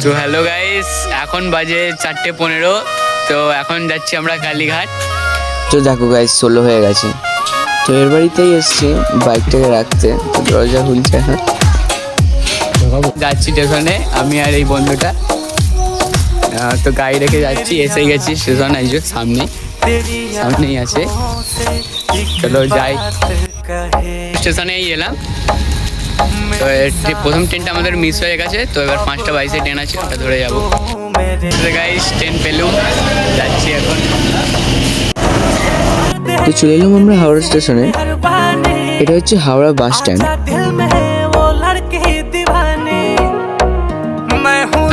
তো hello guys, এখন বাজে 4:15। তো এখন যাচ্ছি আমরা কালীঘাট। তো দেখো গাইস 16 হয়ে গেছে। তো এর বাড়িতেই এসছি বাইকটাকে রাখতে, তো দরজা খুলছে না। যাচ্ছি স্টেশনে আমি আর এই বন্ধুটা। তো গাড়ি রেখে যাচ্ছি, এসে গেছি স্টেশন। এই যে সামনেই আছে। চলো যাই। স্টেশনেই এলাম। তো প্রথম ট্রেনটা আমাদের মিস হয়ে গেছে, তো এবার 5:22 ট্রেন আছে, ওটা ধরে যাবো। গাইস ট্রেন পেলুম, যাচ্ছি এখন। তো চলে এলাম আমরা হাওড়া স্টেশনে। এটা হচ্ছে হাওড়া বাস স্ট্যান্ড।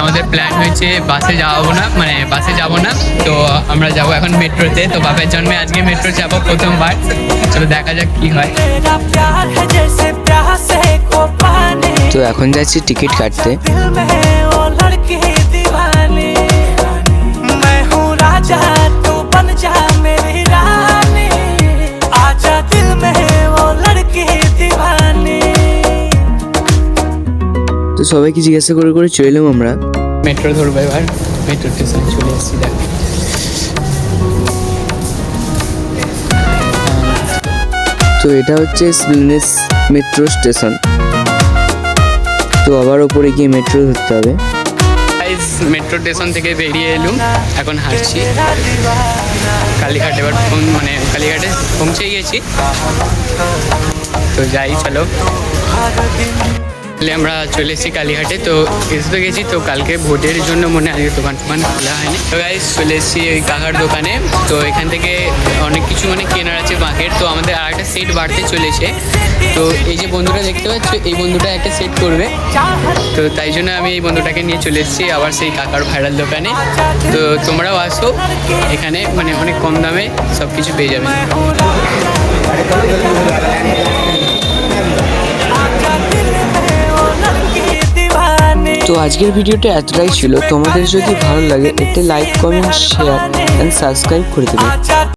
আমাদের প্ল্যান হয়েছে বাসে যাবো না, মানে বাসে যাব না, তো আমরা যাব এখন মেট্রোতে। তো বাপের জন্মে আজকে মেট্রো যাবো প্রথমবার। চলো দেখা যাক কি হয়। তো এখন যাচ্ছি টিকিট কাটতে। তো সবাইকে জিজ্ঞাসা করে করে চলে এলাম আমরা। মেট্রো ধরবো এবার, মেট্রো স্টেশনে চলে এসেছি। দেখ তো এটা হচ্ছে স্প্লেনেড মেট্রো স্টেশন। তো আবার ওপরে গিয়ে মেট্রো ধরতে হবে। মেট্রো স্টেশন থেকে বেরিয়ে এলুম, এখন হাঁটছি কালীঘাট। এবার মানে কালীঘাটে পৌঁছে গেছি, তো যাই চলো। আমরা চলে এসেছি কালীঘাটে। তো এসে তো গেছি, তো কালকে ভোটের জন্য মনে হয় দোকান খোলা হয়নি। তো গাইস চলে এসেছি ওই কাকার দোকানে। তো এখান থেকে অনেক কিছু মানে কেনার আছে বাঁকের। তো আমাদের আর একটা সেট বাড়তে চলেছে। তো এই যে বন্ধুটা দেখতে পাচ্ছ, এই বন্ধুটা একটা সেট করবে। তো তাই জন্য আমি এই বন্ধুটাকে নিয়ে চলে এসেছি আবার সেই কাকার ভাইরাল দোকানে। তো তোমরাও আসো, এখানে মানে অনেক কম দামে সব কিছু পেয়ে যাবে। তো আজকের ভিডিওটা এতটাই ছিল। তোমাদের যদি ভালো লাগে একটা like, comment, share and subscribe করে দেবে।